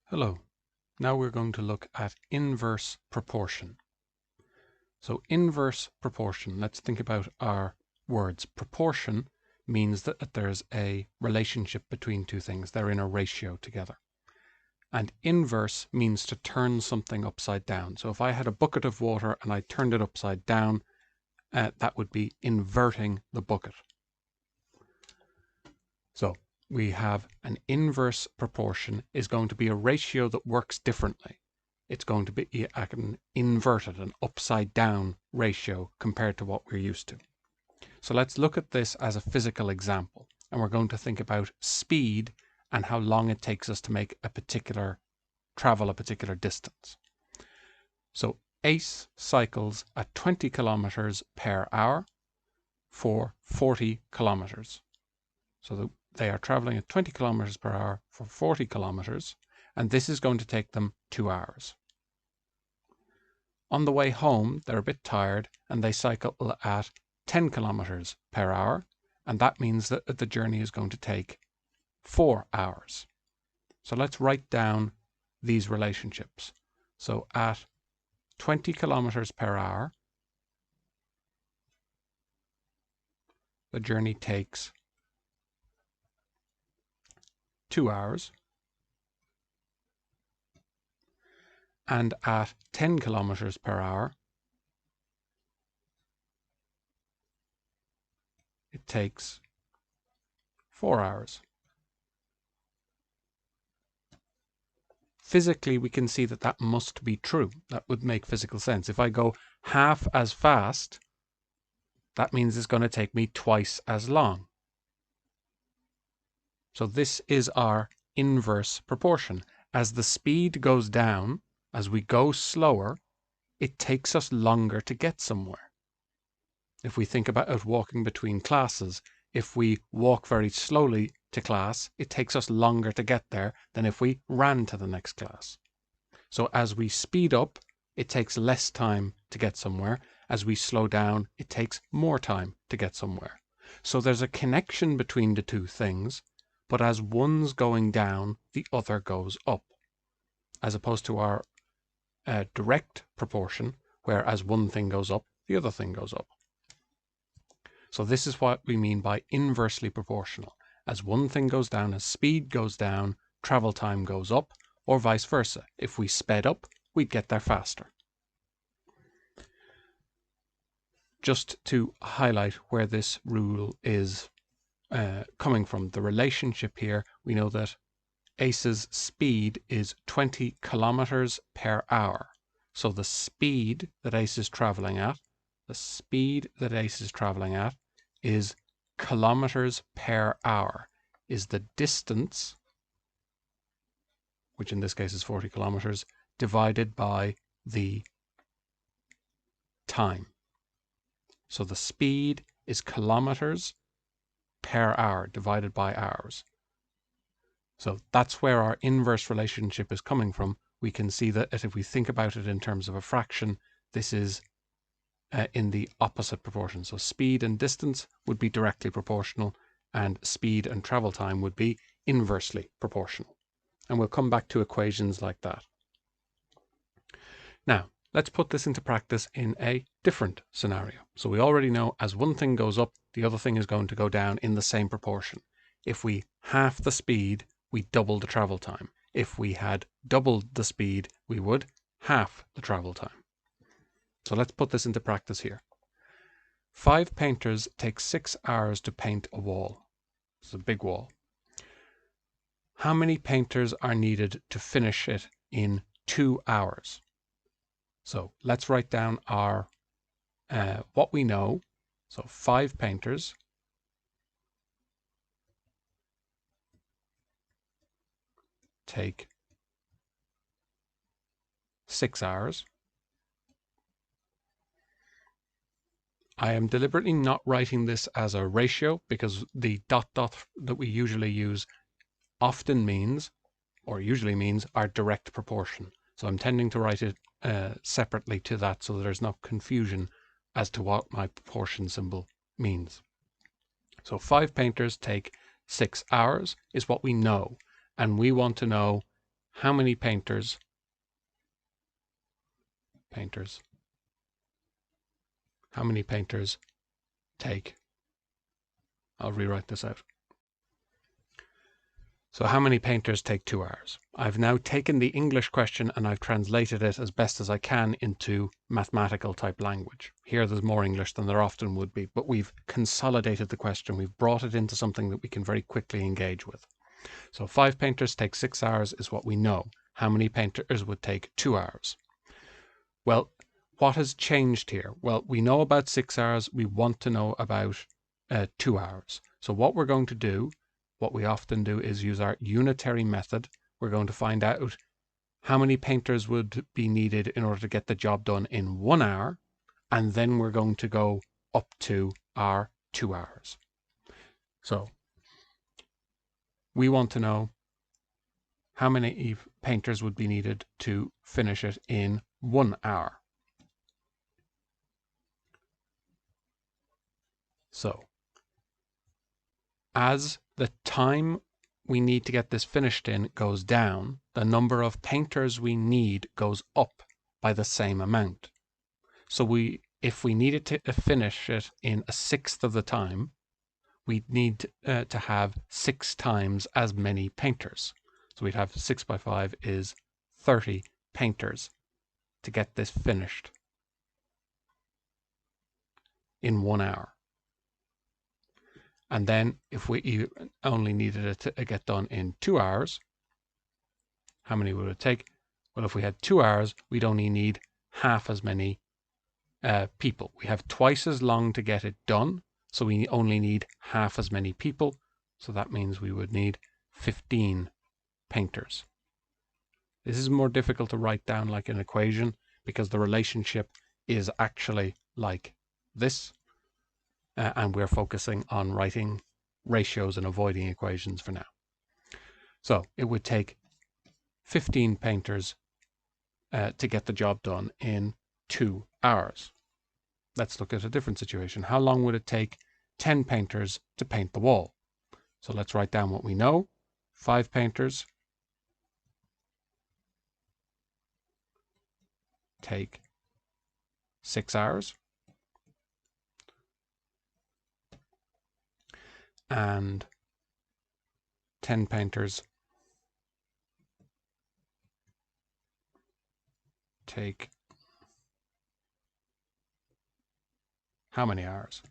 Hello. Now we're going to look at inverse proportion. So inverse proportion, let's think about our words. Proportion means that there's a relationship between two things. They're in a ratio together. And inverse means to turn something upside down. So if I had a bucket of water and I turned it upside down, that would be inverting the bucket. So we have an inverse proportion is going to be a ratio that works differently. It's going to be an inverted, an upside down ratio compared to what we're used to. So let's look at this as a physical example. And we're going to think about speed and how long it takes us to travel a particular distance. So Ace cycles at 20 kilometers per hour for 40 kilometers. So they are traveling at 20 kilometers per hour for 40 kilometers, and this is going to take them 2 hours. On the way home, they're a bit tired, and they cycle at 10 kilometers per hour, and that means that the journey is going to take 4 hours. So let's write down these relationships. So at 20 kilometers per hour, the journey takes 2 hours. And at 10 kilometers per hour, it takes 4 hours. Physically, we can see that that must be true. That would make physical sense. If I go half as fast, that means it's going to take me twice as long. So this is our inverse proportion. As the speed goes down, as we go slower, it takes us longer to get somewhere. If we think about walking between classes, if we walk very slowly to class, it takes us longer to get there than if we ran to the next class. So as we speed up, it takes less time to get somewhere. As we slow down, it takes more time to get somewhere. So there's a connection between the two things, but as one's going down, the other goes up, as opposed to our direct proportion, where as one thing goes up, the other thing goes up. So this is what we mean by inversely proportional. As one thing goes down, as speed goes down, travel time goes up, or vice versa. If we sped up, we'd get there faster. Just to highlight where this rule is coming from, the relationship here, we know that Ace's speed is 20 kilometers per hour. So the speed that Ace is traveling at, is kilometers per hour, is the distance, which in this case is 40 kilometers, divided by the time. So the speed is kilometers per hour divided by hours. So that's where our inverse relationship is coming from. We can see that if we think about it in terms of a fraction, this is in the opposite proportion. So speed and distance would be directly proportional, and speed and travel time would be inversely proportional. And we'll come back to equations like that. Now, let's put this into practice in a different scenario. So we already know as one thing goes up, the other thing is going to go down in the same proportion. If we half the speed, we double the travel time. If we had doubled the speed, we would half the travel time. So let's put this into practice here. 5 painters take 6 hours to paint a wall. It's a big wall. How many painters are needed to finish it in 2 hours? So let's write down our what we know. So 5 painters take 6 hours. I am deliberately not writing this as a ratio because the dot that we usually use often means, or usually means, our direct proportion. So I'm tending to write it separately to that so there's no confusion as to what my proportion symbol means. So 5 painters take 6 hours is what we know, and we want to know how many painters take, I'll rewrite this out. So how many painters take 2 hours? I've now taken the English question and I've translated it as best as I can into mathematical type language. Here there's more English than there often would be, but we've consolidated the question. We've brought it into something that we can very quickly engage with. So 5 painters take 6 hours is what we know. How many painters would take 2 hours? Well, what has changed here? Well, we know about 6 hours. We want to know about 2 hours. So what we're going to do, what we often do, is use our unitary method. We're going to find out how many painters would be needed in order to get the job done in 1 hour. And then we're going to go up to our 2 hours. So we want to know how many painters would be needed to finish it in 1 hour. So as the time we need to get this finished in goes down, the number of painters we need goes up by the same amount. So if we needed to finish it in 1/6 of the time, we'd need to have 6 times as many painters. So we'd have 6 by 5 is 30 painters to get this finished in 1 hour. And then if we only needed it to get done in 2 hours, how many would it take? Well, if we had 2 hours, we'd only need half as many people. We have twice as long to get it done, so we only need half as many people. So that means we would need 15 painters. This is more difficult to write down like an equation because the relationship is actually like this. And we're focusing on writing ratios and avoiding equations for now. So it would take 15 painters to get the job done in 2 hours. Let's look at a different situation. How long would it take 10 painters to paint the wall? So let's write down what we know. 5 painters take 6 hours. And 10 painters take how many hours?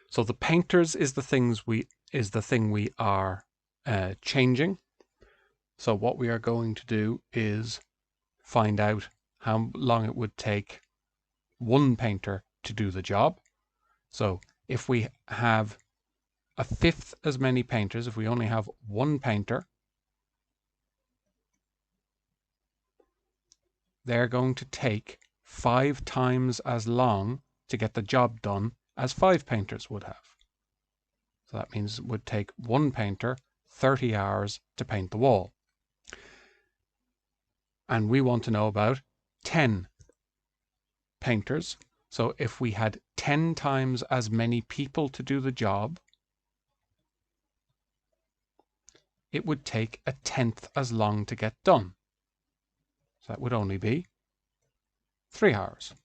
So the painters is the thing we are changing. So what we are going to do is find out how long it would take one painter to do the job. So if we have 1/5 as many painters, if we only have one painter, they're going to take 5 times as long to get the job done as 5 painters would have. So that means it would take one painter 30 hours to paint the wall. And we want to know about 10 painters. So if we had 10 times as many people to do the job, it would take 1/10 as long to get done. So that would only be 3 hours.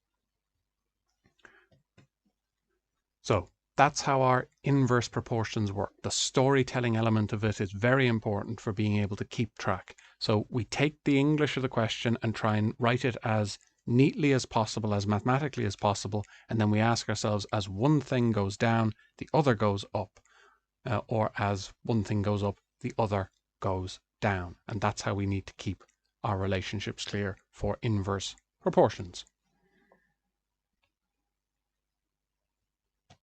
So that's how our inverse proportions work. The storytelling element of it is very important for being able to keep track. So we take the English of the question and try and write it as neatly as possible, as mathematically as possible, and then we ask ourselves, as one thing goes down, the other goes up, or as one thing goes up, the other goes down. And that's how we need to keep our relationships clear for inverse proportions.